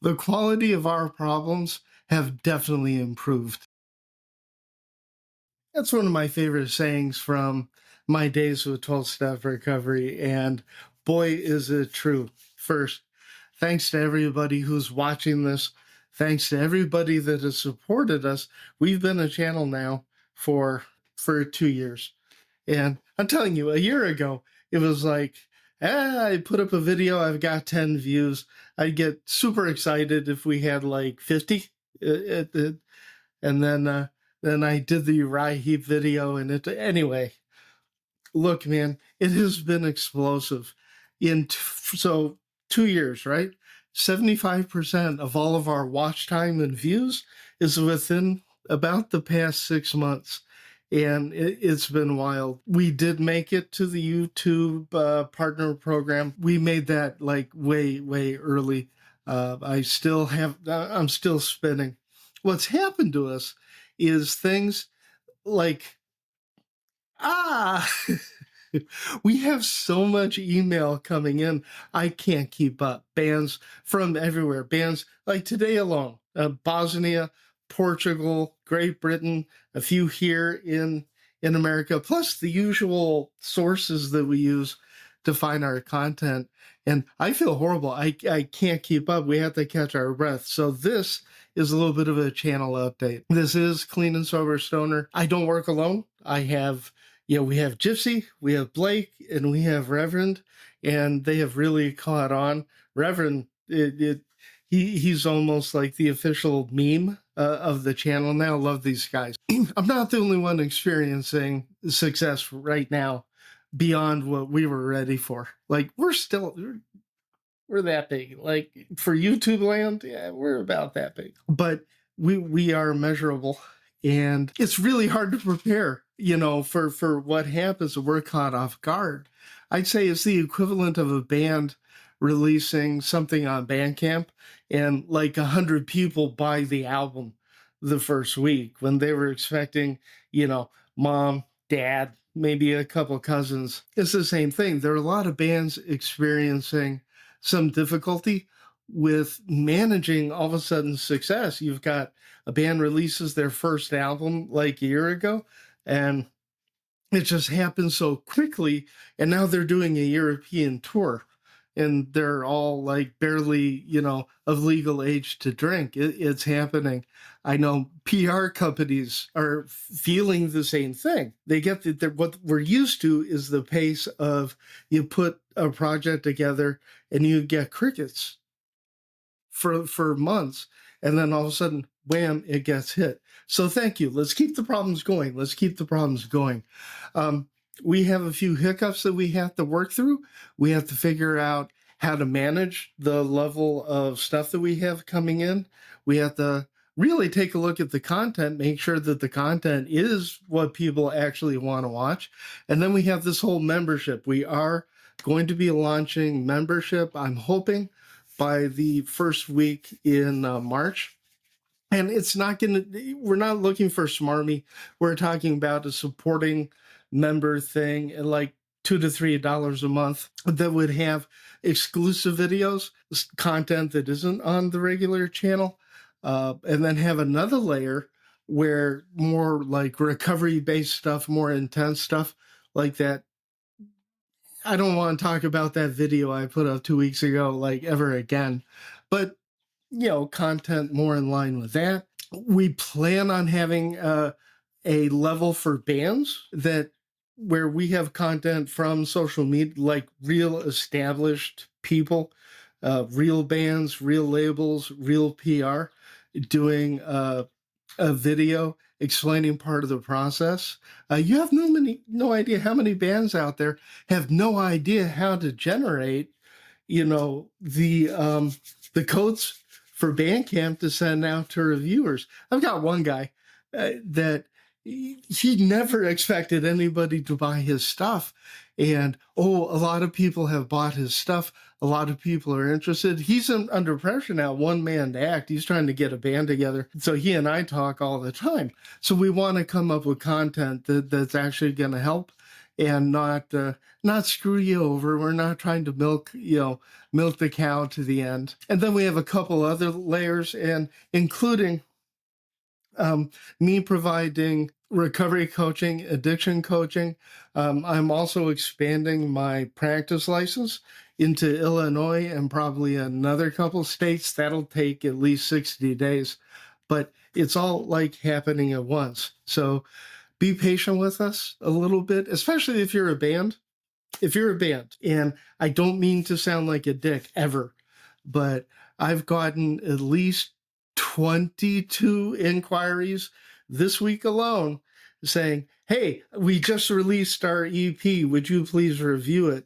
The quality of our problems have definitely improved. That's one of my favorite sayings from my days with 12-step recovery, and boy, is it true. First, thanks to everybody who's watching this. Thanks to everybody that has supported us. We've been a channel now for 2 years. And I'm telling you, a year ago, it was like, I put up a video, I've got 10 views. I'd get super excited if we had like 50. And then I did the Uriah Heep video, and anyway, look, man, it has been explosive. So 2 years, right? 75% of all of our watch time and views is within about the past 6 months. And it's been wild. We did make it to the YouTube partner program. We made that like way, way early. I'm still spinning. What's happened to us is things like, we have so much email coming in, I can't keep up. Bands from everywhere. Bands like today alone, Bosnia, Portugal, Great Britain, a few here in America, plus the usual sources that we use to find our content. And I feel horrible. I can't keep up. We have to catch our breath. So this is a little bit of a channel update. This is Clean and Sober Stoner. I don't work alone. I have, we have Gypsy, we have Blake, and we have Reverend, and they have really caught on. Reverend, he's almost like the official meme of the channel now. Love these guys. I'm not the only one experiencing success right now beyond what we were ready for. Like, we're that big. Like, for YouTube land, yeah, we're about that big. But we are measurable, and it's really hard to prepare, for what happens if we're caught off guard. I'd say it's the equivalent of a band releasing something on Bandcamp and like 100 people buy the album the first week when they were expecting, mom, dad, maybe a couple cousins. It's the same thing. There are a lot of bands experiencing some difficulty with managing all of a sudden success. You've got a band releases their first album like a year ago, and it just happened so quickly, and now they're doing a European tour, and they're all like barely, of legal age to drink. It's happening. I know PR companies are feeling the same thing. They get that what we're used to is the pace of you put a project together and you get crickets for months, and then all of a sudden, wham, it gets hit. So thank you. Let's keep the problems going. We have a few hiccups that we have to work through. We have to figure out how to manage the level of stuff that we have coming in. We have to really take a look at the content, make sure that the content is what people actually want to watch. And then we have this whole membership. We are going to be launching membership, I'm hoping, by the first week in March. And we're not looking for smarmy. We're talking about a supporting member thing at like $2 to $3 a month that would have exclusive videos, content that isn't on the regular channel, and then have another layer where more like recovery-based stuff, more intense stuff like that. I don't want to talk about that video I put up 2 weeks ago like ever again, but content more in line with that. We plan on having a level for bands where we have content from social media, like real established people, real bands, real labels, real PR, doing a video explaining part of the process. You have no idea how many bands out there have no idea how to generate, the codes for Bandcamp to send out to reviewers. I've got one guy that he never expected anybody to buy his stuff. And, a lot of people have bought his stuff. A lot of people are interested. He's under pressure now, one man to act. He's trying to get a band together. So he and I talk all the time. So we want to come up with content that's actually going to help and not screw you over. We're not trying to milk the cow to the end. And then we have a couple other layers, and including me providing recovery coaching, addiction coaching. I'm also expanding my practice license into Illinois and probably another couple states. That'll take at least 60 days, but it's all like happening at once. So be patient with us a little bit, especially if you're a band. If you're a band, and I don't mean to sound like a dick ever, but I've gotten at least 22 inquiries this week alone saying, hey, we just released our EP. Would you please review it?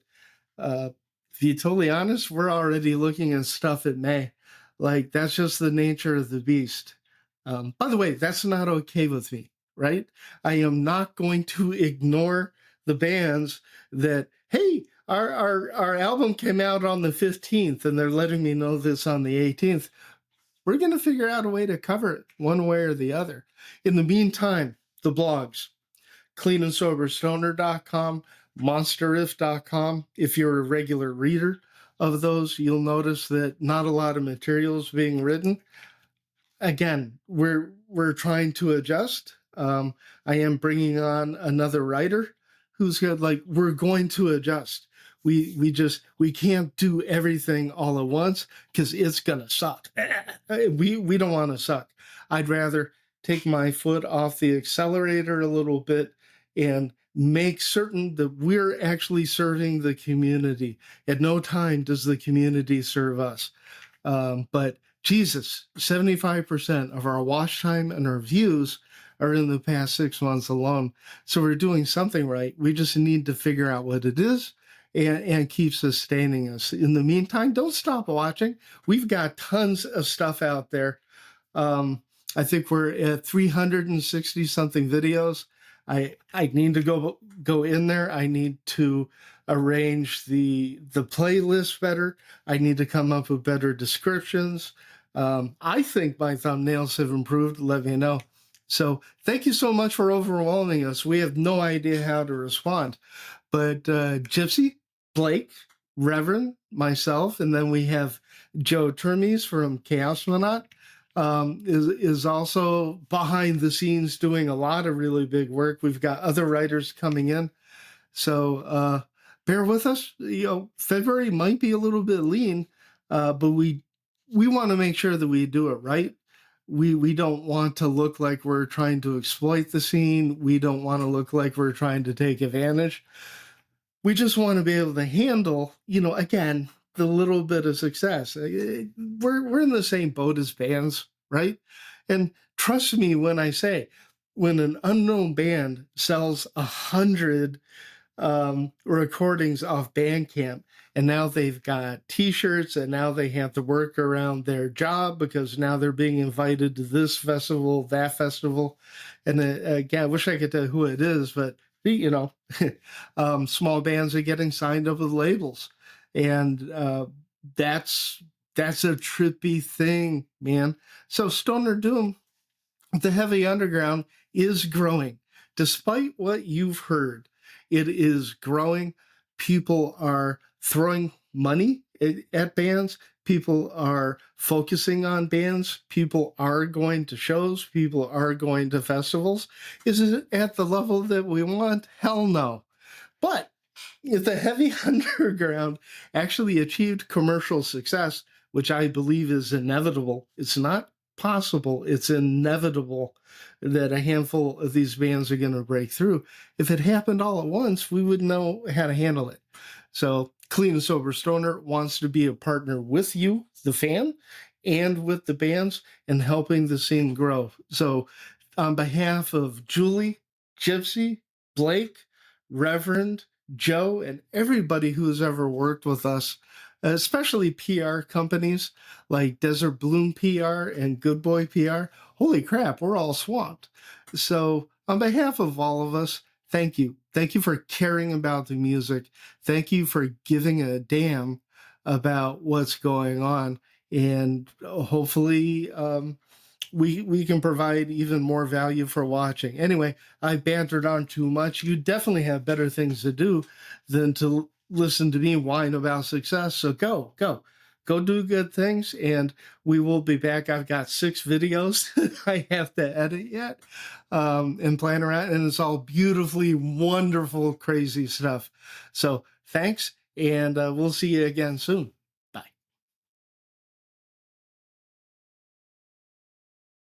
To be totally honest, we're already looking at stuff in May. Like, that's just the nature of the beast. By the way, that's not okay with me, right? I am not going to ignore the bands that, hey, our album came out on the 15th and they're letting me know this on the 18th. We're going to figure out a way to cover it one way or the other. In the meantime, the blogs, cleanandsoberstoner.com, monsterriff.com. If you're a regular reader of those, you'll notice that not a lot of material is being written. Again, we're trying to adjust. I am bringing on another writer who's good. Like, we're going to adjust. We can't do everything all at once because it's gonna suck. We don't want to suck. I'd rather take my foot off the accelerator a little bit and make certain that we're actually serving the community. At no time does the community serve us. But Jesus, 75% of our watch time and our views are in the past 6 months alone. So we're doing something right. We just need to figure out what it is and keep sustaining us. In the meantime, don't stop watching. We've got tons of stuff out there. I think we're at 360 something videos. I need to go in there. I need to arrange the playlist better. I need to come up with better descriptions. I think my thumbnails have improved. Let me know. So thank you so much for overwhelming us. We have no idea how to respond. But Gypsy, Blake, Reverend, myself, and then we have Joe Termes from Chaos Monot, is also behind the scenes doing a lot of really big work. We've got other writers coming in. So bear with us. February might be a little bit lean, but we want to make sure that we do it right. We don't want to look like we're trying to exploit the scene. We don't want to look like we're trying to take advantage. We just want to be able to handle, again, the little bit of success. We're in the same boat as bands, right? And trust me when I say, when an unknown band sells 100 recordings off Bandcamp, and now they've got t-shirts, and now they have to work around their job because now they're being invited to this festival, that festival. And again, I wish I could tell who it is, but small bands are getting signed up with labels, and that's a trippy thing, man. So Stoner Doom, the heavy underground, is growing. Despite what you've heard, it is growing. People are throwing money at bands. People are focusing on bands. People are going to shows. People are going to festivals. Is it at the level that we want? Hell no. But if the heavy underground actually achieved commercial success, which I believe is inevitable, it's not possible, it's inevitable that a handful of these bands are going to break through. If it happened all at once, we would know how to handle it. So Clean and Sober Stoner wants to be a partner with you, the fan, and with the bands, and helping the scene grow. So on behalf of Julie, Gypsy, Blake, Reverend, Joe, and everybody who's ever worked with us, especially PR companies like DesertBloomPR and GoodBoyPR, holy crap, we're all swamped. So on behalf of all of us, thank you. Thank you for caring about the music. Thank you for giving a damn about what's going on. And hopefully we can provide even more value for watching. Anyway, I bantered on too much. You definitely have better things to do than to listen to me whine about success. So go do good things, and we will be back. I've got 6 videos I have to edit yet and plan around, and it's all beautifully wonderful, crazy stuff. So thanks, and we'll see you again soon.